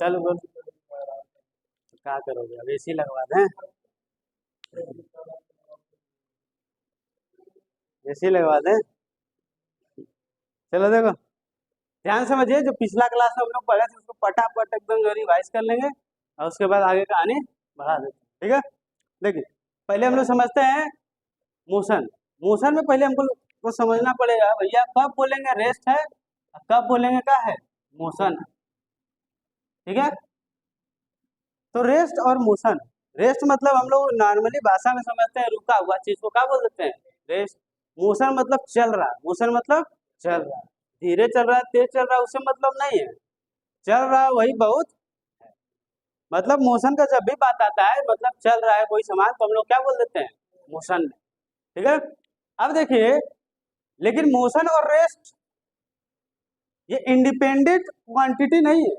चलो बोल, क्या करोगे? अब एसी लगवा दें? एसी लगवा दें? चलो देखो, ध्यान समझिए, जो पिछला क्लास में हम लोग पढ़े थे उसको पटापट एकदम रिवाइज कर लेंगे और उसके बाद आगे कहानी बढ़ा देते हैं। ठीक है, देखिए पहले हम लोग समझते हैं मोशन। मोशन में पहले हमको को समझना पड़ेगा भैया, कब बोलेंगे रेस्ट है और कब बोलेंगे क्या है, मोशन है। ठीक है, तो रेस्ट और मोशन, रेस्ट मतलब हम लोग नॉर्मली भाषा में समझते हैं रुका हुआ चीज को क्या बोल देते हैं, रेस्ट। मोशन मतलब चल रहा है, मोशन मतलब चल रहा है, धीरे चल रहा है तेज चल रहा है उससे मतलब नहीं है, चल रहा है वही बहुत है। मतलब मोशन का जब भी बात आता है मतलब चल रहा है कोई सामान तो हम लोग क्या बोल देते हैं, मोशन में। ठीक है, अब देखिए, लेकिन मोशन और रेस्ट ये इंडिपेंडेंट क्वांटिटी नहीं है,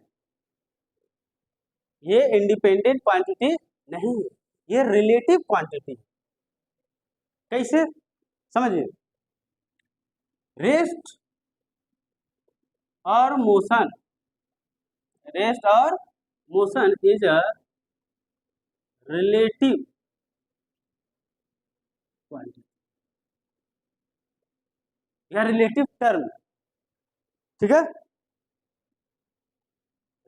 ये इंडिपेंडेंट क्वांटिटी नहीं है, ये रिलेटिव क्वांटिटी। कैसे समझिए, रेस्ट और मोशन, रेस्ट और motion is a relative quantity या रिलेटिव टर्म। ठीक है,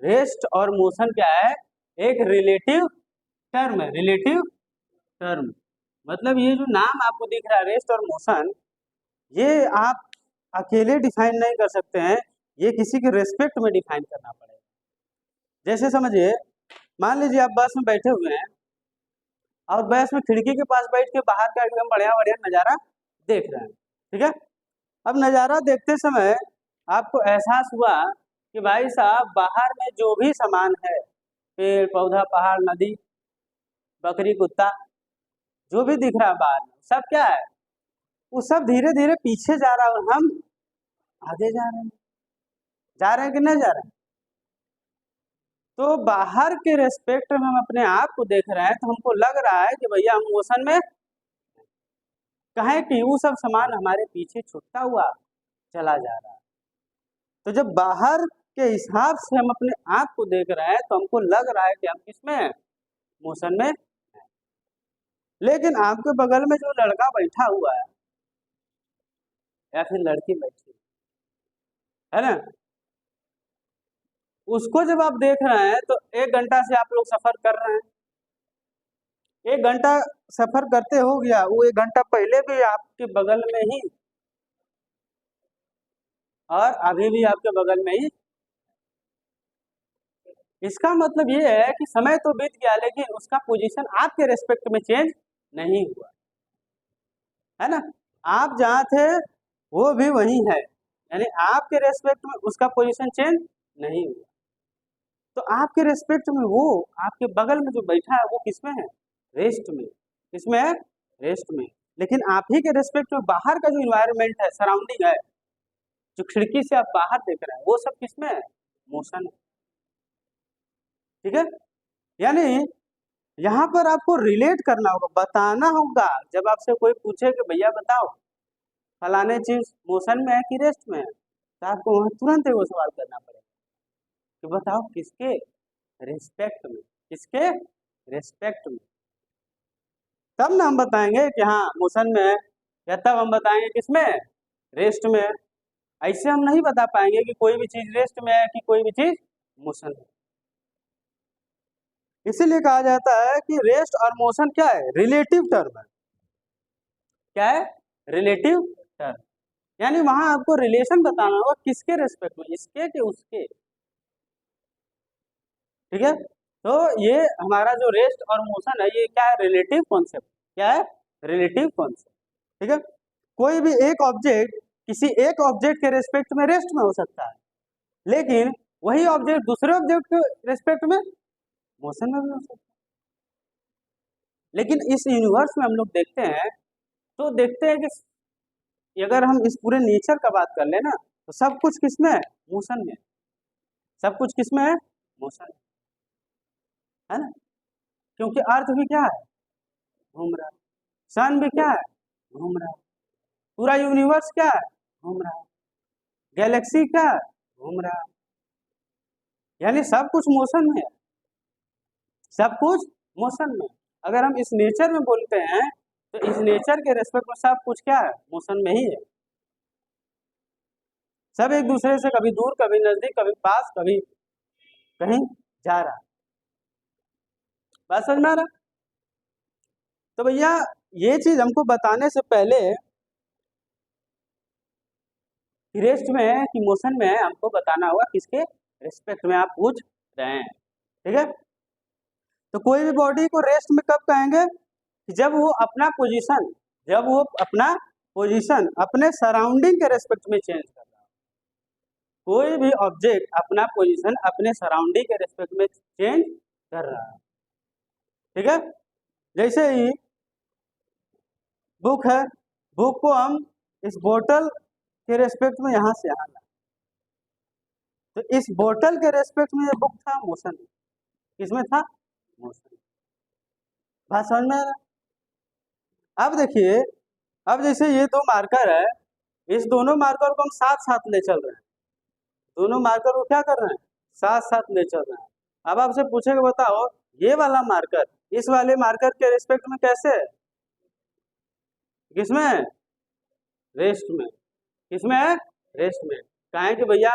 रेस्ट और मोशन क्या है, एक रिलेटिव टर्म है, रिलेटिव टर्म। मतलब ये जो नाम आपको दिख रहा है रेस्ट और मोशन, ये आप अकेले डिफाइन नहीं कर सकते हैं, ये किसी के रेस्पेक्ट में डिफाइन करना पड़ेगा। जैसे समझिए, मान लीजिए आप बस में बैठे हुए हैं और बस में खिड़की के पास बैठ के बाहर का एकदम बढ़िया बढ़िया नज़ारा देख रहे हैं। ठीक है, अब नज़ारा देखते समय आपको एहसास हुआ कि भाई साहब बाहर में जो भी सामान है, पेड़ पौधा पहाड़ नदी बकरी कुत्ता जो भी दिख रहा है बाहर में, सब क्या है, वो सब धीरे धीरे पीछे जा रहा है और हम आगे जा रहे हैं कि नहीं जा रहे हैं। तो बाहर के रेस्पेक्ट में हम अपने आप को देख रहे हैं तो हमको लग रहा है कि भैया हम मोशन में, कहें कि वो सब सामान हमारे पीछे छूटता हुआ चला जा रहा है। तो जब बाहर के हिसाब से हम अपने आप को देख रहे हैं तो हमको लग रहा है कि हम किसमें हैं, मोशन में। लेकिन आपके बगल में जो लड़का बैठा हुआ है या फिर लड़की बैठी है ना, उसको जब आप देख रहे हैं तो 1 घंटा से आप लोग सफर कर रहे हैं, 1 घंटा सफर करते हो गया, वो 1 घंटा पहले भी आपके बगल में ही और अभी भी आपके बगल में ही। इसका मतलब ये है कि समय तो बीत गया लेकिन उसका पोजीशन आपके रेस्पेक्ट में चेंज नहीं हुआ, है ना। आप जहाँ थे वो भी वही है, यानी आपके रेस्पेक्ट में उसका पोजीशन चेंज नहीं हुआ। तो आपके रेस्पेक्ट में वो आपके बगल में जो बैठा है वो किसमें है, रेस्ट में। किसमें है, रेस्ट में। लेकिन आप ही के रेस्पेक्ट में बाहर का जो इन्वायरमेंट है, सराउंडिंग है, जो खिड़की से आप बाहर देख रहे हैं वो सब किसमें है, मोशन। ठीक है, यानी यहाँ पर आपको रिलेट करना होगा, बताना होगा। जब आपसे कोई पूछे कि भैया बताओ फलाने चीज मोशन में है कि रेस्ट में है, तो आपको वहां तुरंत वो सवाल करना पड़ेगा कि बताओ किसके रिस्पेक्ट में, किसके रिस्पेक्ट में। तब ना हम बताएंगे कि हाँ मोशन में है, या तब हम बताएंगे किसमें, रेस्ट में है। ऐसे हम नहीं बता पाएंगे कि कोई भी चीज रेस्ट में है कि कोई भी चीज मोशन में। इसीलिए कहा जाता है कि रेस्ट और मोशन क्या है, रिलेटिव टर्म है। क्या है, रिलेटिव टर्म। यानी वहां आपको रिलेशन बताना होगा किसके रेस्पेक्ट में, इसके कि उसके। ठीक है, तो ये हमारा जो रेस्ट और मोशन है ये क्या है, रिलेटिव कॉन्सेप्ट। क्या है, रिलेटिव कॉन्सेप्ट। ठीक है, कोई भी एक ऑब्जेक्ट किसी एक ऑब्जेक्ट के रेस्पेक्ट में रेस्ट में हो सकता है, लेकिन वही ऑब्जेक्ट दूसरे ऑब्जेक्ट के रेस्पेक्ट में मोशन में भी हो सकता है। लेकिन इस यूनिवर्स में हम लोग देखते हैं तो देखते हैं कि अगर हम इस पूरे नेचर का बात कर ले ना तो सब कुछ किसमें है, मोशन में। सब कुछ किसमें है, मोशन, है ना। क्योंकि अर्थ भी क्या है, घूम रहा है, सन भी क्या है, घूम रहा है, पूरा यूनिवर्स क्या है, घूम रहा है, गैलेक्सी क्या है, घूम रहा है। यानी सब कुछ मोशन में है, सब कुछ मोशन में। अगर हम इस नेचर में बोलते हैं तो इस नेचर के रेस्पेक्ट में सब कुछ क्या है, मोशन में ही है। सब एक दूसरे से कभी दूर, कभी नजदीक, कभी पास, कभी कहीं जा रहा। बात समझ में आ रहा? तो भैया ये चीज हमको बताने से पहले रेस्ट में है कि मोशन में है, हमको बताना होगा किसके रेस्पेक्ट में आप पूछ रहे हैं। ठीक है, तो कोई भी बॉडी को रेस्ट में कब कहेंगे, जब वो अपना पोजीशन, जब वो अपना पोजीशन अपने सराउंडिंग के रेस्पेक्ट में चेंज कर रहा है। कोई भी ऑब्जेक्ट अपना पोजीशन अपने सराउंडिंग के रेस्पेक्ट में चेंज कर रहा है। ठीक है, जैसे ही बुक है, बुक को हम इस बोतल के रेस्पेक्ट में यहाँ से यहाँ लाए, तो इस बोतल के रेस्पेक्ट में ये बुक था मोशन, किसमें था, मोशन। बात समझ में आ रहा है? अब देखिए, अब जैसे ये दो मार्कर है, इस दोनों मार्कर को हम साथ साथ ले चल रहे हैं, दोनों मार्कर को क्या कर रहे हैं, साथ साथ ले चल रहे हैं। अब आपसे पूछेगा बताओ ये वाला मार्कर इस वाले मार्कर के रिस्पेक्ट में कैसे है, किसमें, रेस्ट में। किसमें है, रेस्ट में। कहें कि भैया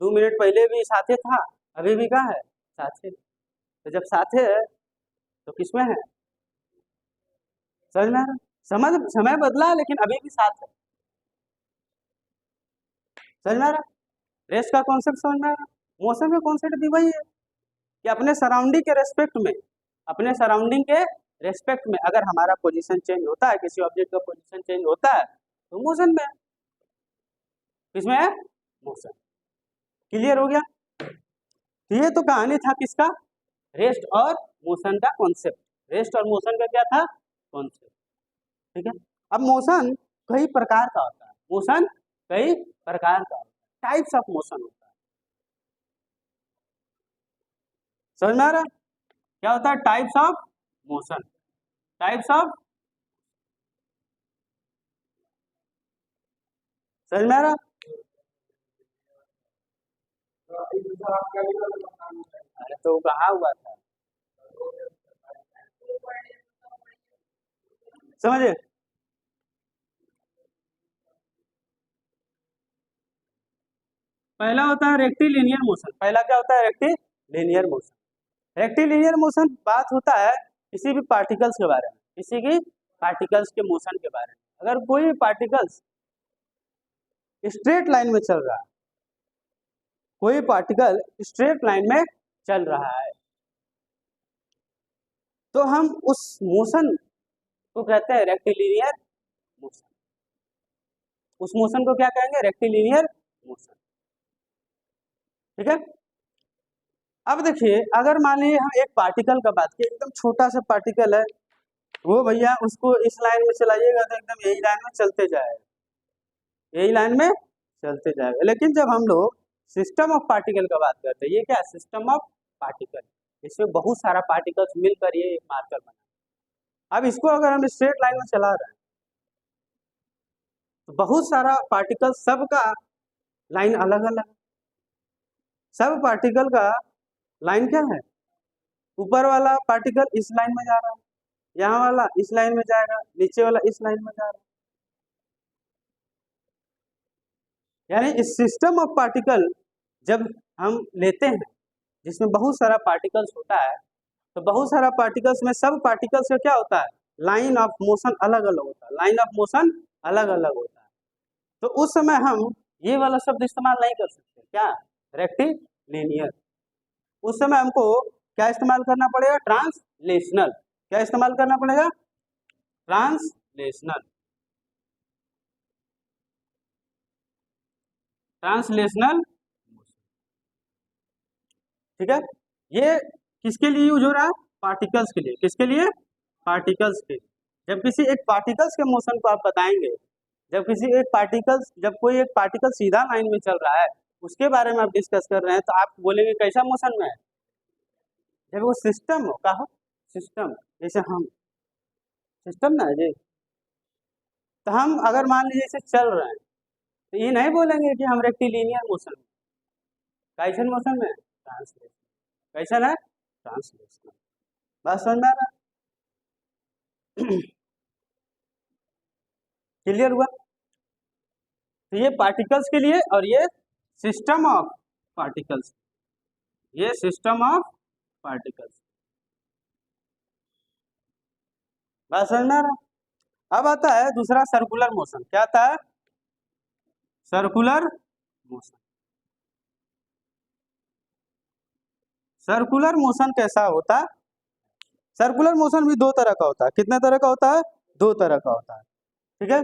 2 मिनट पहले भी साथे था, अभी भी कहाँ है, साथे। तो जब साथे है तो किसमें है, समझ में आ रहा? समझ, समय बदला लेकिन अभी भी साथ है, समझ में आ रहा? रेस्ट का कॉन्सेप्ट समझ में आ रहा? मोशन का कॉन्सेप्ट भी वही है कि अपने सराउंडिंग के रेस्पेक्ट में, अपने सराउंडिंग के रेस्पेक्ट में अगर हमारा पोजीशन चेंज होता है, किसी ऑब्जेक्ट का पोजीशन चेंज होता है तो मोशन में है। किसमें है, मोशन। क्लियर हो गया? तो ये तो कहानी था किसका, रेस्ट और मोशन का कॉन्सेप्ट। रेस्ट और मोशन का क्या था, कॉन्सेप्ट। ठीक है, अब मोशन कई प्रकार का होता है, मोशन कई प्रकार का होता है, टाइप्स ऑफ मोशन होता है। समझ में आ रहा क्या होता है, types of motion, types of, समझ में आ रहा? अरे तो कहाँ हुआ था, समझे? पहला होता है रेक्टिलिनियर मोशन। पहला क्या होता है, रेक्टिलिनियर मोशन। रेक्टिलिनियर मोशन बात होता है किसी भी पार्टिकल्स के बारे में, किसी की पार्टिकल्स के मोशन के बारे में। अगर कोई भी पार्टिकल्स स्ट्रेट लाइन में चल रहा है, कोई पार्टिकल स्ट्रेट लाइन में चल रहा है, तो हम उस मोशन को कहते हैं रेक्टिलिनियर मोशन। उस मोशन को क्या कहेंगे, रेक्टिलिनियर मोशन। ठीक है, अब देखिए अगर मान लीजिए हम एक पार्टिकल का बात करें, एकदम छोटा सा पार्टिकल है, वो भैया उसको इस लाइन में चलाइएगा तो एकदम यही लाइन में चलते जाएगा, यही लाइन में चलते जाएगा। लेकिन जब हम लोग सिस्टम ऑफ पार्टिकल का बात करते हैं, ये क्या, सिस्टम ऑफ पार्टिकल, इसमें बहुत सारा पार्टिकल्स मिलकर ये एक मार्कर बना। अब इसको अगर हम स्ट्रेट लाइन में चला रहे हैं तो बहुत सारा पार्टिकल, सबका लाइन अलग अलग, सब पार्टिकल का लाइन क्या है, ऊपर वाला पार्टिकल इस लाइन में जा रहा है, यहाँ वाला इस लाइन में जाएगा, नीचे वाला इस लाइन में जा रहा है। यानी इस सिस्टम ऑफ पार्टिकल जब हम लेते हैं जिसमें बहुत सारा पार्टिकल्स होता है, तो बहुत सारा पार्टिकल्स में सब पार्टिकल्स का क्या होता है, लाइन ऑफ मोशन अलग अलग होता है, लाइन ऑफ मोशन अलग अलग होता है। तो उस समय हम ये वाला शब्द इस्तेमाल नहीं कर सकते, क्या, रेक्टिलिनियर। उस समय हमको क्या इस्तेमाल करना पड़ेगा, ट्रांसलेशनल। क्या इस्तेमाल करना पड़ेगा, ट्रांसलेशनल, ट्रांसलेशनल। ठीक है, ये किसके लिए यूज हो रहा है, पार्टिकल्स के लिए। किसके लिए, पार्टिकल्स के। जब किसी एक पार्टिकल्स के मोशन को आप बताएंगे, जब किसी एक पार्टिकल्स, जब कोई एक पार्टिकल सीधा लाइन में चल रहा है उसके बारे में आप डिस्कस कर रहे हैं, तो आप बोलेंगे कैसा मोशन में है, जब वो सिस्टम हो, का हो, सिस्टम। जैसे हम सिस्टम ना है जी, तो हम अगर मान लीजिए इसे चल रहे हैं तो ये नहीं बोलेंगे कि हम रेक्टिलिनियर मोशन, कैसन मोशन में, ट्रांसलेशनल। कैसा है? ट्रांसलेशनल। बात समझ में आ रहा? क्लियर हुआ? तो ये पार्टिकल्स के लिए और ये सिस्टम ऑफ पार्टिकल्स, ये सिस्टम ऑफ पार्टिकल्स। बात समझ में आ रहा? अब आता है दूसरा सर्कुलर मोशन। क्या आता है? Circular motion. सर्कुलर मोशन कैसा होता है? सर्कुलर मोशन भी दो तरह का होता है। कितने तरह का होता है? दो तरह का होता है। ठीक है,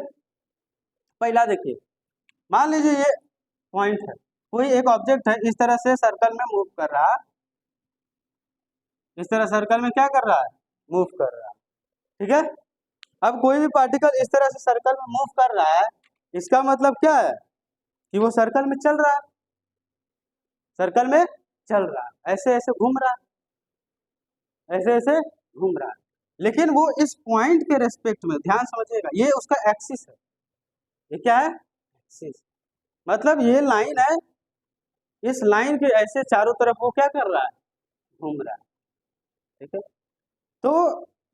पहला देखिए, मान लीजिए ये पॉइंट है, कोई एक ऑब्जेक्ट है, इस तरह से सर्कल में मूव कर रहा है, इस तरह सर्कल में क्या कर रहा है? मूव कर रहा है। ठीक है, अब कोई भी पार्टिकल इस तरह से सर्कल में मूव कर रहा है, इसका मतलब क्या है? कि वो सर्कल में चल रहा है, सर्कल में चल रहा है, ऐसे ऐसे घूम रहा है, ऐसे ऐसे घूम रहा है। लेकिन वो इस पॉइंट के रेस्पेक्ट में, ध्यान समझिएगा, ये उसका एक्सिस है। ये क्या है? एक्सिस। मतलब ये लाइन है, इस लाइन के ऐसे चारों तरफ वो क्या कर रहा है? घूम रहा है। ठीक है, तो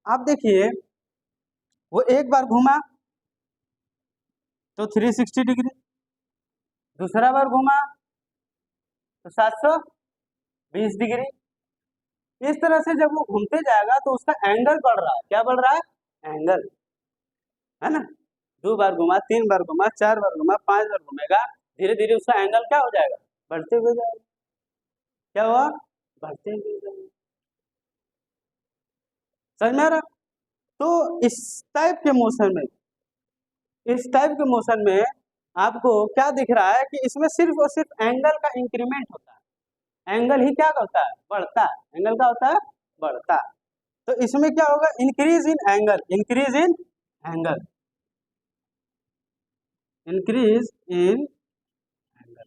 आप देखिए, वो एक बार घूमा तो 360 डिग्री, दूसरा बार घूमा तो 720 डिग्री। इस तरह से जब वो घूमते जाएगा तो उसका एंगल बढ़ रहा है। क्या बढ़ रहा है? एंगल, है ना? 2 बार घुमा, 3 बार घुमा, 4 बार घुमा, 5 बार घूमेगा, धीरे धीरे उसका एंगल क्या हो जाएगा? बढ़ते हुए जाएगा। क्या हुआ? बढ़ते हुए जाएगा। समझ में आ रहा? तो इस टाइप के मोशन में, इस टाइप के मोशन में आपको क्या दिख रहा है? कि इसमें सिर्फ और सिर्फ एंगल का इंक्रीमेंट होता है। एंगल ही क्या होता है? बढ़ता है। एंगल का होता है? बढ़ता है। तो इसमें क्या होगा? Increase in angle, increase in angle, increase in angle.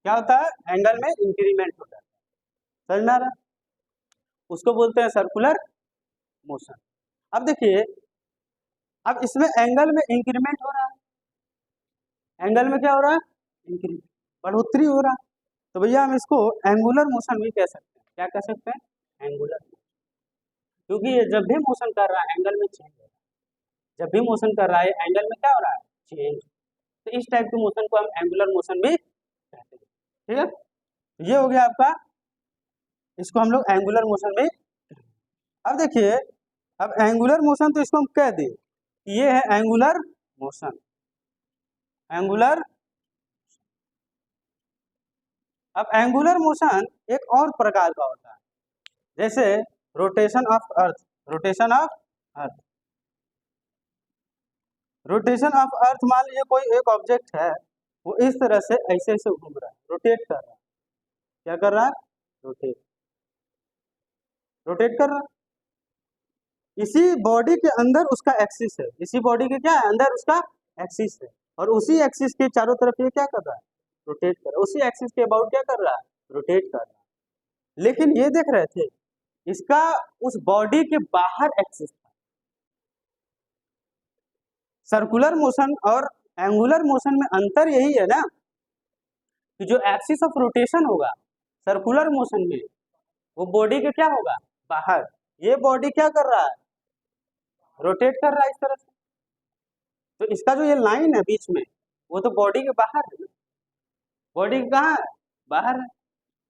क्या होता है? एंगल में इंक्रीमेंट होता है। समझ में आ रहा है? उसको बोलते हैं सर्कुलर मोशन। अब देखिए, अब इसमें एंगल में इंक्रीमेंट हो रहा है, एंगल में क्या हो रहा है? इंक्रीमेंट, बढ़ोतरी हो रहा है। तो भैया हम इसको एंगुलर मोशन भी कह सकते हैं। क्या कह सकते हैं? एंगुलर, क्योंकि ये जब भी मोशन कर रहा है एंगल में चेंज हो रहा है, जब भी मोशन कर रहा है एंगल में क्या हो रहा है? चेंज। तो इस टाइप के मोशन को हम एंगुलर मोशन भी कहते हैं। ठीक है, ये हो गया आपका, इसको हम लोग एंगुलर मोशन में। अब देखिए, अब एंगुलर मोशन तो इसको हम कह दें, ये है एंगुलर मोशन, एंगुलर। अब एंगुलर मोशन एक और प्रकार का होता है, जैसे rotation of earth, rotation of earth, rotation of earth. मान लीजिए कोई एक ऑब्जेक्ट है, वो इस तरह से ऐसे ऐसे घूम रहा है, रोटेट कर रहा है। क्या कर रहा है? रोटेट, रोटेट कर रहा है। इसी बॉडी के अंदर उसका एक्सिस है, इसी बॉडी के क्या है? अंदर उसका एक्सिस है, और उसी एक्सिस के चारों तरफ ये क्या कर रहा है? रोटेट कर रहा है। उसी एक्सिस के अबाउट क्या कर रहा है? रोटेट कर रहा है। लेकिन ये देख रहे थे, इसका उस बॉडी के बाहर एक्सिस था। सर्कुलर मोशन और एंगुलर मोशन में अंतर यही है ना, कि जो एक्सिस ऑफ रोटेशन होगा सर्कुलर मोशन में, वो बॉडी के क्या होगा? बाहर। ये बॉडी क्या कर रहा है? रोटेट कर रहा है इस तरह से। तो इसका जो ये लाइन है बीच में, वो तो बॉडी के बाहर है ना, बॉडी कहाँ है? बाहर है।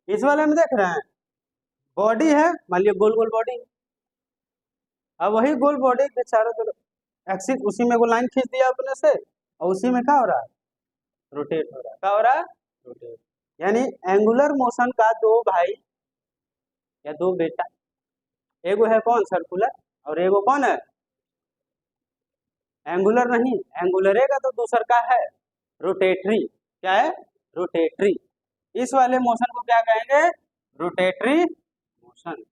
इस वाले में देख रहे हैं, बॉडी है, मान लिया गोल गोल बॉडी, अब वही गोल बॉडी के चारों तरफ एक्सिस, उसी में वो लाइन खींच दिया अपने से, और उसी में क्या हो रहा है? रोटेट हो रहा है। क्या हो रहा है? रोटेट। यानी एंगुलर मोशन का दो भाई या दो बेटा, एगो है कौन? सर्कुलर, और एगो कौन है? एंगुलर नहीं, एंगुलर का तो दूसर का है रोटेटरी। क्या है? रोटेटरी। इस वाले मोशन को क्या कहेंगे? Rotatory motion,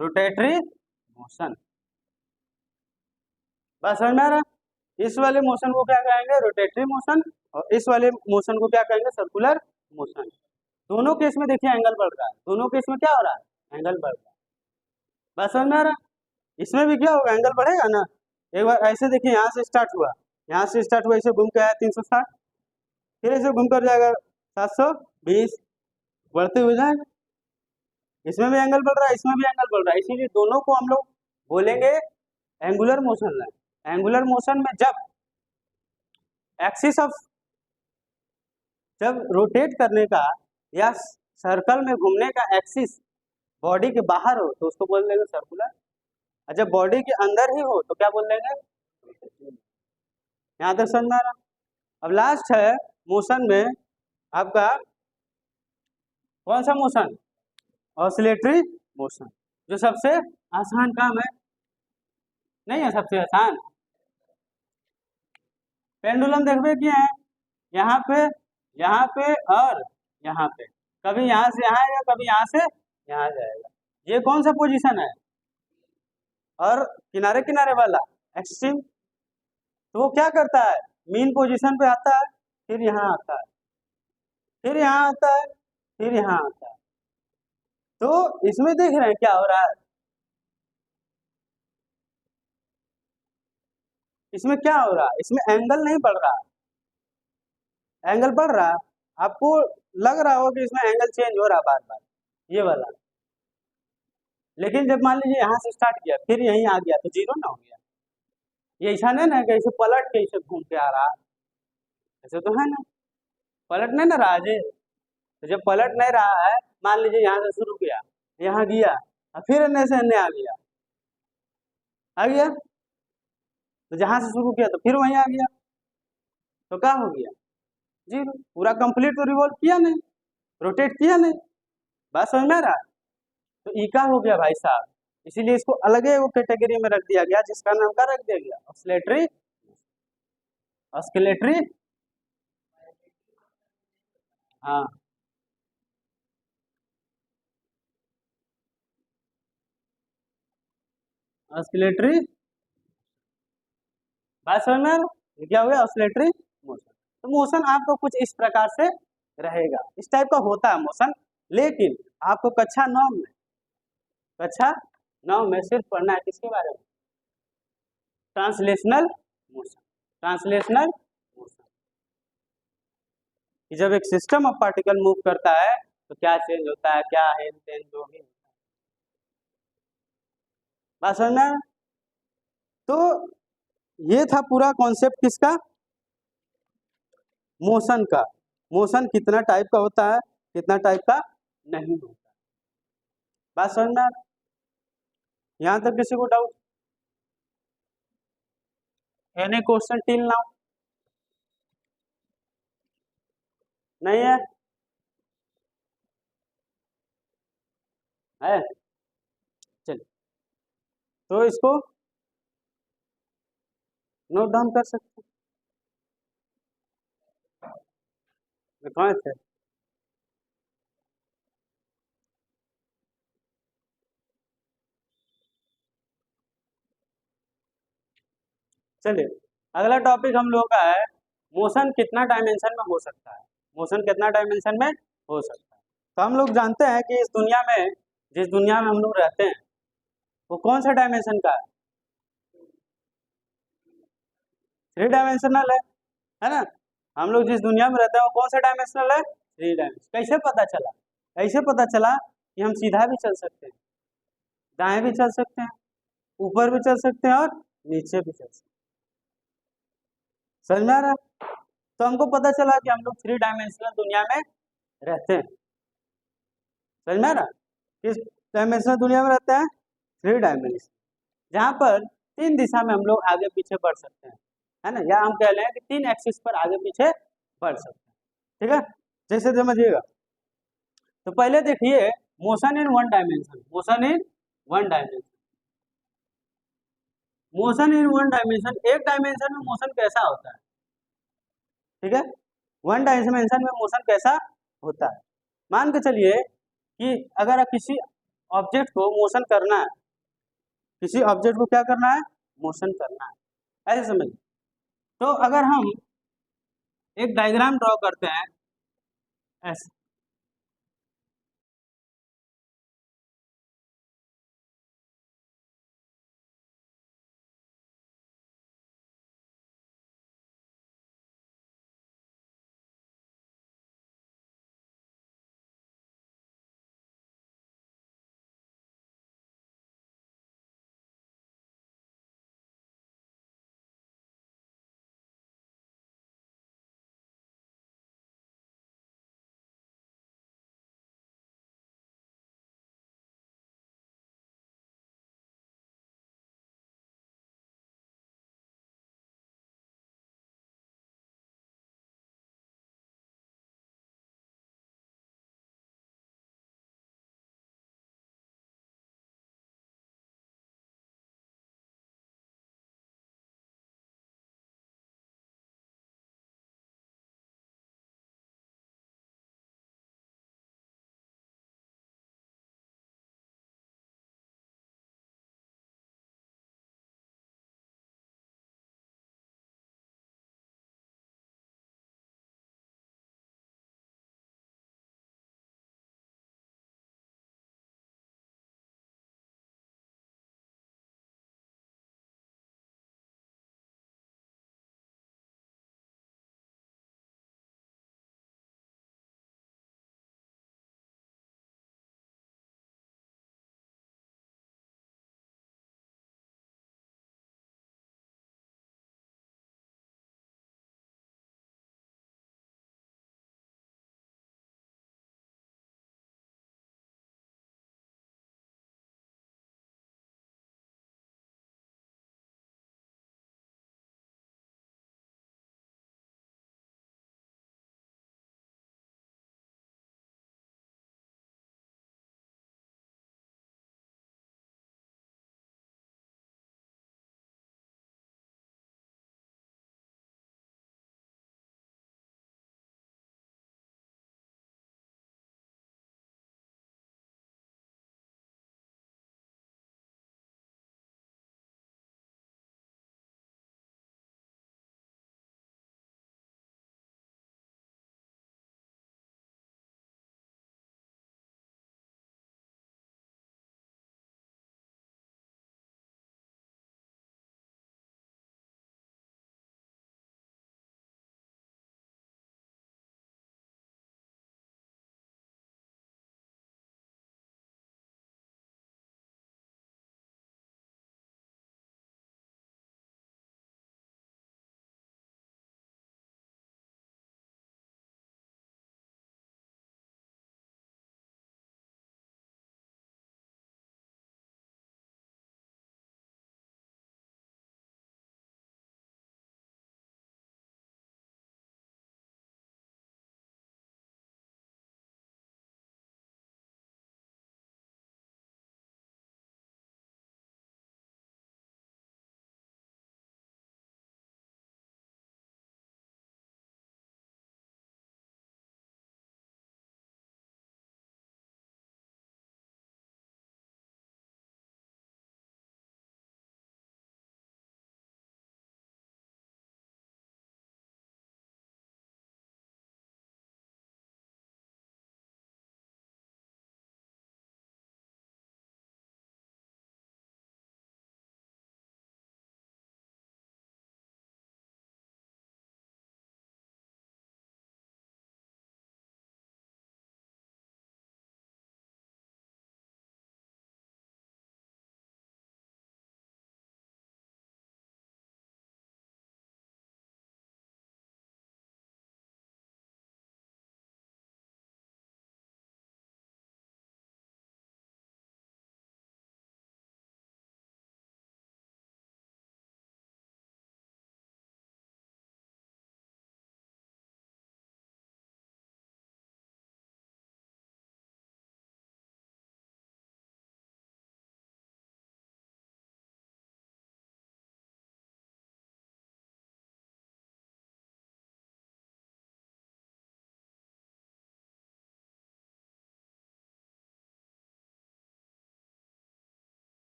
rotatory motion. बस समझ में आ रहा? इस वाले मोशन को क्या कहेंगे? रोटेटरी मोशन, और इस वाले मोशन को क्या कहेंगे? Circular motion. दोनों केस में देखिए एंगल बढ़ रहा है, दोनों केस में क्या हो रहा है? एंगल बढ़ रहा है। बस समझ में आ रहा? इसमें भी क्या होगा? एंगल बढ़ेगा ना। एक बार ऐसे देखिए, यहाँ से स्टार्ट हुआ, यहाँ से स्टार्ट हुआ, ऐसे घूम के आया 360, फिर ऐसे घूम कर जाएगा 720, बढ़ते हुए जाएगा। इसमें भी एंगल बढ़ रहा है, इसमें भी एंगल बढ़ रहा है, इसीलिए दोनों को हम लोग बोलेंगे एंगुलर मोशन है। एंगुलर मोशन में जब एक्सिस ऑफ, जब रोटेट करने का या सर्कल में घूमने का एक्सिस बॉडी के बाहर हो तो उसको बोल देंगे सर्कुलर, और जब बॉडी के अंदर ही हो तो क्या बोल देंगे। यहाँ तक समझ में आ रहा। अब लास्ट है मोशन में आपका कौन सा मोशन, ऑसिलेटरी मोशन, जो सबसे आसान काम है, नहीं है सबसे आसान। पेंडुलम देखबे किए हैं, यहाँ पे, यहाँ पे और यहाँ पे, कभी यहाँ से यहाँ आएगा, कभी यहाँ से यहाँ जाएगा। ये कौन सा पोजीशन है, और किनारे किनारे वाला एक्सट्रीम। तो वो क्या करता है, मीन पोजीशन पे आता है, फिर यहाँ आता है, फिर यहाँ आता है, फिर यहाँ आता है। तो इसमें देख रहे हैं क्या हो रहा है, इसमें क्या हो रहा है, इसमें एंगल नहीं बढ़ रहा, एंगल बढ़ रहा है। आपको लग रहा हो कि इसमें एंगल चेंज हो रहा बार बार, ये वाला। लेकिन जब मान लीजिए यहाँ से स्टार्ट किया फिर यहीं आ गया तो जीरो ना हो गया। ये ऐसा नहीं ना कि इसे पलट के इसे घूम के आ रहा, ऐसे तो है ना, पलट नहीं ना रहा जी। तो जब पलट नहीं रहा है, मान लीजिए यहाँ से शुरू किया, यहाँ गया और फिर अन्य से अन्य आ गया, आ गया, तो जहाँ से शुरू किया तो फिर वहीं आ गया, तो क्या हो गया, जीरो। पूरा कंप्लीट तो रिवॉल्व किया नहीं, रोटेट किया नहीं, बात समझ में आ रहा। तो ई का हो गया भाई साहब, इसीलिए इसको अलग वो कैटेगरी में रख दिया गया, जिसका नाम का रख दिया गया ऑसिलेटरी, ऑस्किलेटरी, हाँ ऑस्किलेटरी, बात समझ में आ रहा। ये क्या हो गया, ऑसिलेटरी मोशन। तो मोशन आपको कुछ इस प्रकार से रहेगा, इस टाइप का होता है मोशन। लेकिन आपको कक्षा 9 में सिर्फ पढ़ना है किसके बारे में, ट्रांसलेशनल मोशन, ट्रांसलेशनल मोशन, कि जब एक सिस्टम ऑफ पार्टिकल मूव करता है तो क्या चेंज होता है, क्या है जो भी बात समझ में आया? तो ये था पूरा कॉन्सेप्ट किसका, मोशन का। मोशन कितना टाइप का होता है, कितना टाइप का नहीं होता, बात समझ में आ रहा? यहाँ तक किसी को doubt, any question till now, नहीं है, है? चलिए, तो इसको नोट डाउन कर सकते हैं, कौन थे? चलिए, अगला टॉपिक हम लोग का है मोशन कितना डायमेंशन में हो सकता है, मोशन कितना डायमेंशन में हो सकता है। तो हम लोग जानते हैं कि इस दुनिया में, जिस दुनिया में हम लोग रहते हैं वो कौन सा डायमेंशन का है, 3 डायमेंशनल है ना। हम लोग जिस दुनिया में रहते हैं वो कौन सा डायमेंशनल है, 3 डायमेंशन। कैसे पता चला, ऐसे पता चला कि हम सीधा भी चल सकते हैं, दाएं भी चल सकते हैं, ऊपर भी चल सकते हैं और नीचे भी चल सकते हैं, समझ में आ रहा है? तो हमको पता चला कि हम लोग 3 डायमेंशनल दुनिया में रहते हैं, समझ में आ रहा? किस डायमेंशनल दुनिया में रहते हैं, 3 डायमेंशन, जहाँ पर 3 दिशा में हम लोग आगे पीछे बढ़ सकते हैं, है ना, या हम कह रहे हैं कि 3 एक्सिस पर आगे पीछे बढ़ सकते हैं, ठीक है। जैसे समझिएगा, तो पहले देखिए motion in 1 dimension, motion in 1 dimension, motion in 1 dimension, एक डायमेंशन में मोशन कैसा होता है, ठीक है, 1 डायमेंशन में मोशन कैसा होता है। मान के चलिए कि अगर किसी ऑब्जेक्ट को मोशन करना है, किसी ऑब्जेक्ट को क्या करना है, मोशन करना है, ऐसे समझ। तो अगर हम एक डायग्राम ड्रॉ करते हैं ऐसे,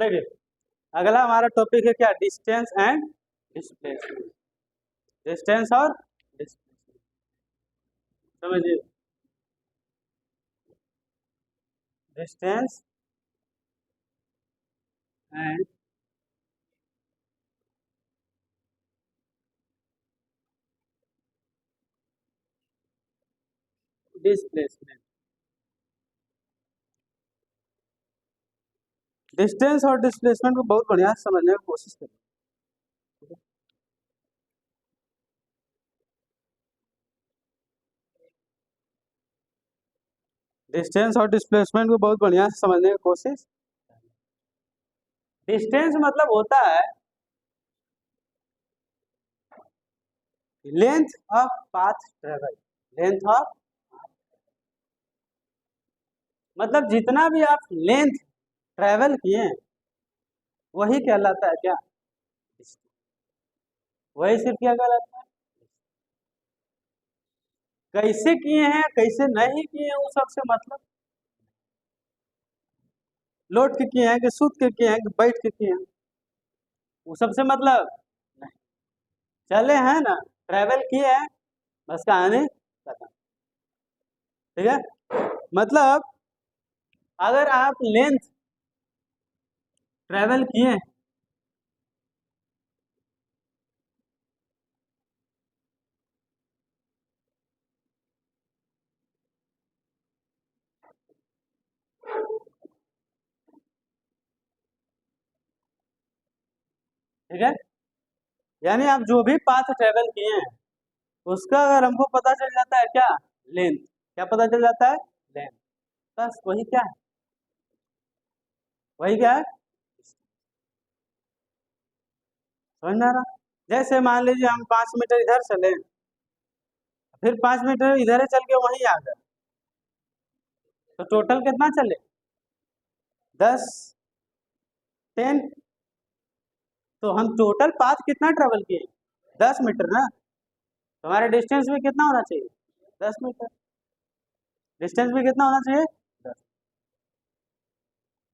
देखिए अगला हमारा टॉपिक है क्या, डिस्टेंस एंड डिस्प्लेसमेंट। डिस्टेंस और डिस्प्लेसमेंट समझिए, डिस्टेंस एंड डिस्प्लेसमेंट। डिस्टेंस और डिस्प्लेसमेंट को बहुत बढ़िया से समझने की कोशिश करें। डिस्टेंस और डिस्प्लेसमेंट को बहुत बढ़िया से समझने की कोशिश। डिस्टेंस मतलब होता है length of path travel. Length of मतलब जितना भी आप लेंथ ट्रेवल किए वही कहलाता है क्या, वही सिर्फ क्या कहलाता है, कैसे किए हैं कैसे नहीं किए हैं वो सबसे मतलब, लौट के किए हैं कि सूत के किए हैं कि बैठ के किए हैं वो सबसे मतलब नहीं। चले हैं ना, ट्रेवल किए हैं, बस कहानी खत्म। ठीक है, मतलब अगर आप लेंथ ट्रेवल किए, ठीक है, यानी आप जो भी पाथ ट्रेवल किए हैं उसका अगर हमको पता चल जाता है क्या, लेंथ, क्या पता चल जाता है, लेंथ, बस वही क्या है, वही क्या है, समझ में आ रहा। जैसे मान लीजिए हम 5 मीटर इधर चले, फिर 5 मीटर इधर चल के वहीं आ गए, तो टोटल कितना चले, 10, 10, तो हम टोटल पाथ कितना ट्रेवल किए, 10 मीटर ना, तो हमारे डिस्टेंस में कितना होना चाहिए, 10 मीटर। डिस्टेंस में कितना होना चाहिए, 10।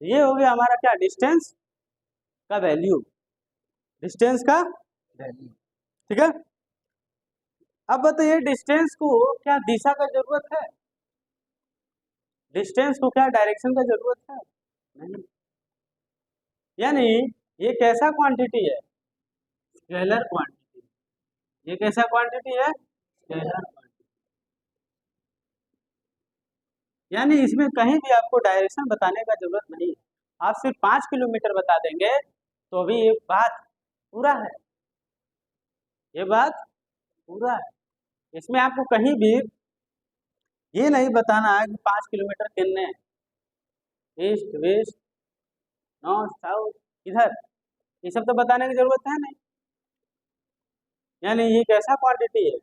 ये हो गया हमारा क्या, डिस्टेंस का वैल्यू, डिस्टेंस का वैल्यू। ठीक है, अब बताइए डिस्टेंस को क्या दिशा का जरूरत है, डिस्टेंस को क्या डायरेक्शन का जरूरत है, नहीं। यानी ये कैसा क्वांटिटी है, स्केलर क्वांटिटी। ये कैसा क्वांटिटी है, स्केलर क्वांटिटी। यानी इसमें कहीं भी आपको डायरेक्शन बताने का जरूरत नहीं है, आप सिर्फ 5 किलोमीटर बता देंगे तो भी ये बात पूरा है, ये बात पूरा है। इसमें आपको कहीं भी ये नहीं बताना है कि 5 किलोमीटर कितने हैं, ईस्ट वेस्ट नॉर्थ साउथ इधर, ये सब तो बताने की जरूरत है नहीं। यानी ये कैसा क्वांटिटी है,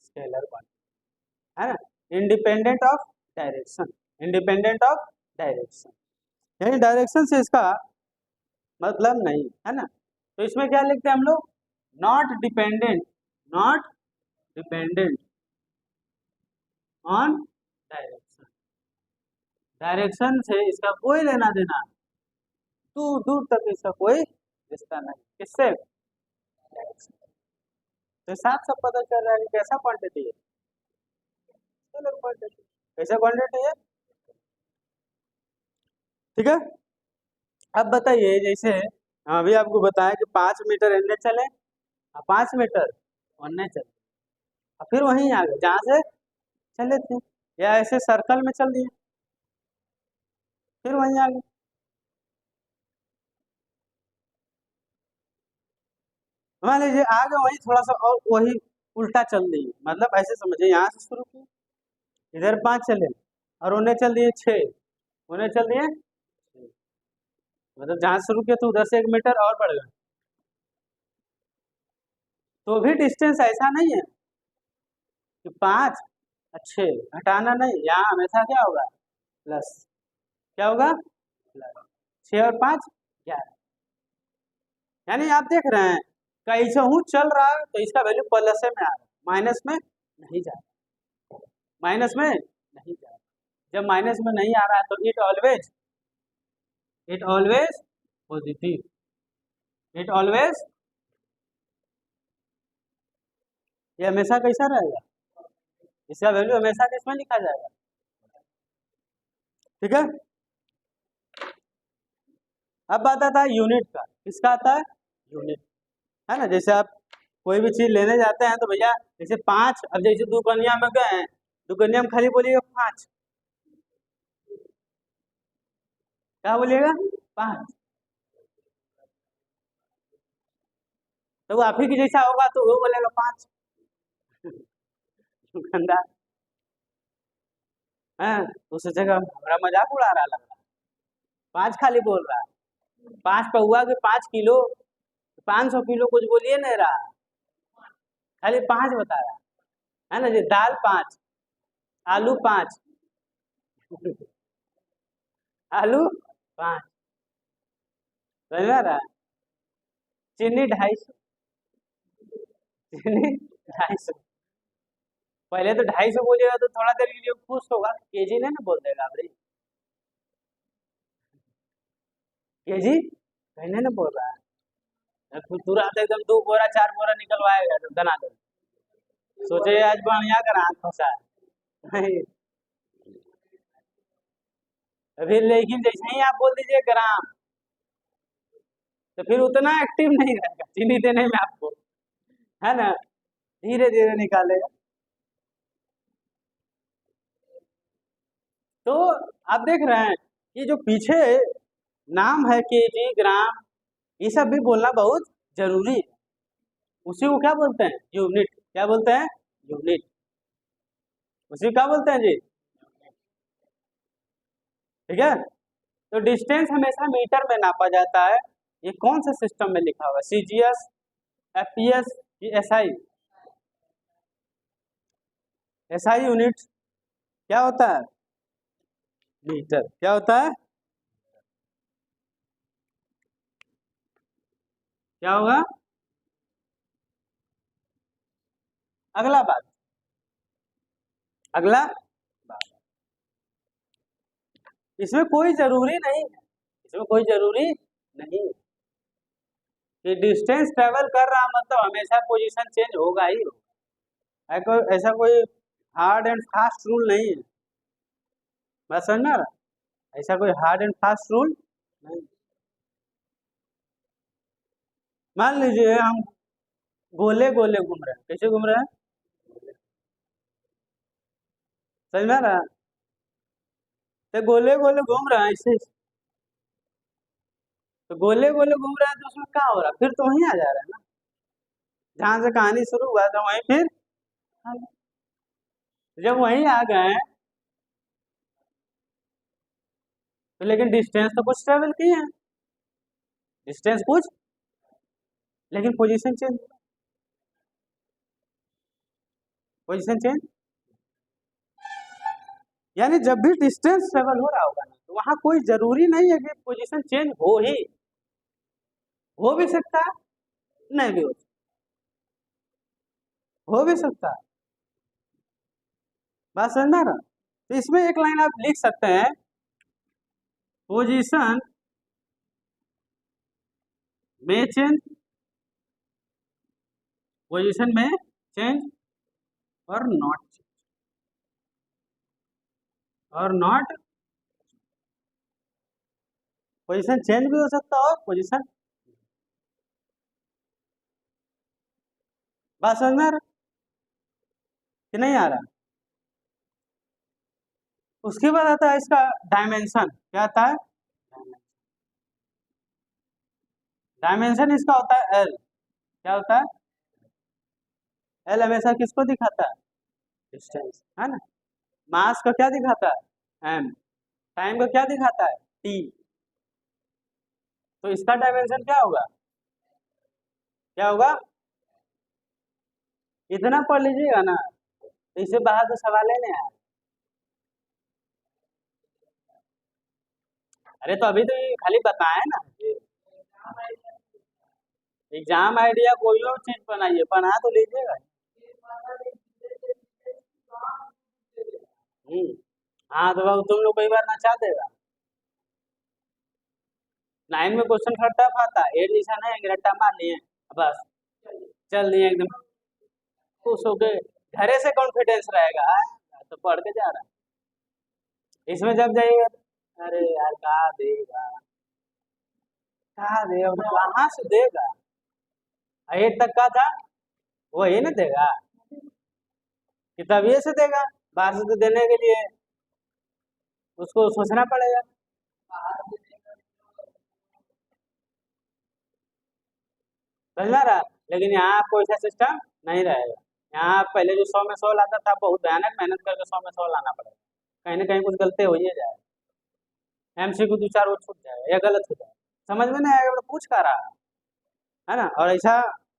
स्केलर क्वांटिटी है ना, independent of direction, independent of direction, यानी डायरेक्शन से इसका मतलब नहीं है ना। तो इसमें क्या लिखते हैं हम लोग, not dependent, not dependent on direction, direction से इसका कोई लेना देना, दूर दूर तक इसका कोई रिश्ता नहीं, किससे, डायरेक्शन। तो साफ सब पता चल रहा है कि कैसा क्वांटिटी है, स्केलर क्वांटिटी, कैसा क्वांटिटी है। ठीक है, अब बताइए जैसे अभी आपको बताया कि 5 मीटर इनने चले और 5 मीटर उनने चले और फिर वहीं आ गए जहाँ से चले थे, या ऐसे सर्कल में चल दिए फिर वहीं आ गए। मान लीजिए आगे वहीं थोड़ा सा और वही उल्टा चल दिए, मतलब ऐसे समझिए यहाँ से शुरू किए, इधर 5 चले और उन्हें चल दिए 6, उन्हें चल दिए 6, मतलब जहाँ से शुरू किए तो उधर से 1 मीटर और बढ़ गए, तो भी डिस्टेंस ऐसा नहीं है कि 5 और 6 हटाना नहीं, यहाँ हमेशा क्या होगा, प्लस, क्या होगा, प्लस 6 और 5 11। यानी आप देख रहे हैं कैसे हूँ चल रहा है तो इसका वैल्यू प्लस में आ रहा है, माइनस में नहीं जा रहा, माइनस में नहीं जा रहा। जब माइनस में नहीं आ रहा है तो it always positive. It always, ये हमेशा कैसा रहेगा, इसका वैल्यू हमेशा किसमें लिखा जाएगा, ठीक है। अब बात आता है यूनिट का, किसका आता है, यूनिट, है ना। जैसे आप कोई भी चीज लेने जाते हैं तो भैया जैसे 5, अब जैसे दुकनिया में गए हैं, दुकनिया में खाली बोलिएगा 5, क्या बोलिएगा 5, तो वो आप ही की जैसा होगा तो वो बोलेगा 5 दुकानदार है, तो सोचेगा हमारा मजाक उड़ा रहा लग रहा है, 5 खाली बोल रहा है, 5 पे हुआ कि 5 किलो, 500 किलो कुछ बोलिए नहीं रहा, खाली 5 बता रहा है ना जी। दाल 5, आलू 5 आलू 5, समझ में आ रहा है। चीनी 250, चीनी 250, पहले तो 250 बोलेगा तो थोड़ा देर के लिए खुश होगा, केजी नहीं ना बोल देगा भाई, केजी कहने ना बोल रहा है, तुरंत एकदम 2 बोरा 4 बोरा निकलवाएगा तो दना दन, सोचे आज बढ़िया कर आंख फंसा है नहीं। अभी लेकिन जैसे ही आप बोल दीजिए ग्राम, तो फिर उतना एक्टिव नहीं रहेगा चीनी देने में आपको, है ना, धीरे धीरे निकालेगा। तो आप देख रहे हैं कि जो पीछे नाम है केजी, ग्राम, ये सब भी बोलना बहुत जरूरी है। उसी को क्या बोलते हैं, यूनिट, क्या बोलते हैं, यूनिट, उसी को क्या बोलते हैं जी, ठीक है। तो डिस्टेंस हमेशा मीटर में नापा जाता है, ये कौन सा सिस्टम में लिखा हुआ है, CGS, FPS, SI, SI unit क्या होता है, मीटर, क्या होता है, क्या होगा, अगला बात, अगला बात, इसमें कोई जरूरी नहीं है, इसमें कोई जरूरी नहीं है कि डिस्टेंस ट्रेवल कर रहा मतलब हमेशा पोजीशन चेंज होगा ही होगा, ऐसा कोई हार्ड एंड फास्ट रूल नहीं है, बात समझ में आ रहा है? ऐसा कोई हार्ड एंड फास्ट रूल नहीं। मान लीजिए हम गोले गोले घूम रहे हैं, कैसे घूम रहे हैं, समझ में आ रहा है, तो गोले गोले घूम रहा है ऐसे, तो गोले गोले घूम रहा है तो उसमें क्या हो रहा है, फिर तो वहीं आ जा रहा है ना, जहां से कहानी शुरू हुआ था वहीं फिर जब वहीं आ गए तो, लेकिन डिस्टेंस तो कुछ ट्रेवल किए हैं, डिस्टेंस कुछ, लेकिन पोजीशन चेंज, पोजीशन चेंज, यानी जब भी डिस्टेंस ट्रेवल हो रहा होगा ना तो वहां कोई जरूरी नहीं है कि पोजीशन चेंज हो भी सकता है, नहीं भी हो भी सकता है, बात समझ में आ रहा। तो इसमें एक लाइन आप लिख सकते हैं, पोजीशन में चेंज, पोजीशन में चेंज और नॉट, और नॉट, पोजीशन चेंज भी हो सकता है और पोजीशन, बात समझ में आ रहा कि नहीं आ रहा। उसके बाद आता है इसका डायमेंशन, क्या आता है, डायमेंशन इसका होता है एल, क्या होता है, एल हमेशा किसको दिखाता है, डिस्टेंस, है ना। मास को क्या दिखाता है, एम, टाइम को क्या दिखाता है, टी, तो इसका डायमेंशन क्या होगा, क्या होगा, इतना पढ़ लीजिएगा ना, तो इससे बाहर तो सवाल है नहीं आया। अरे तो अभी तो ये खाली बताए ना, एग्जाम आइडिया कोई और चीज बनाइए, बना तो लीजिएगा। हाँ तो तुम लोग कई बार नचा देगा, 9 में क्वेश्चन थोड़ा टफ आता है, 8 निशाना है, रट्टा मार लिए बस चल दिए एकदम खुश हो गए। घरे से कॉन्फिडेंस रहेगा, तो पढ़ के जा रहा है। इसमें जब जाइएगा अरे यार कहा देगा, कहा देगा, कहाँ से देगा, 8 तक का था वही ना देगा, कि तभी से देगा, बाहर से तो देने के लिए उसको सोचना पड़ेगा। समझ रहा, लेकिन यहाँ आपको ऐसा सिस्टम नहीं रहेगा। यहाँ पहले जो 100 में 100 लाता था, बहुत भयानक मेहनत करके 100 में 100 लाना पड़ेगा, कहीं ना कहीं कुछ गलती हो ही जाए, एमसीक्यू 2-4 वो छूट जाएगा या गलत हो जाएगा, समझ में नहीं आएगा, तो पूछ का रहा है ना। और ऐसा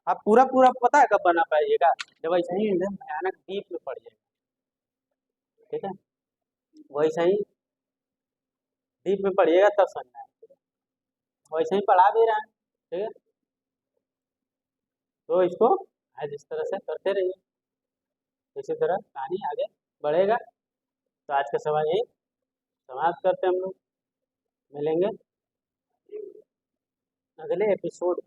आप पूरा पूरा पता है कब बना पाइएगा, जब ऐसा ही एकदम भयानक डीप में पड़ जाएगा, ठीक है, वैसा ही डीप में पढ़िएगा तब समझना है, वैसे ही पढ़ा भी रहा है, ठीक है। तो इसको आज इस तरह से करते रहिए, इसी तरह कहानी आगे बढ़ेगा। तो आज का सवाल यही समाप्त करते हैं हम लोग, मिलेंगे अगले एपिसोड।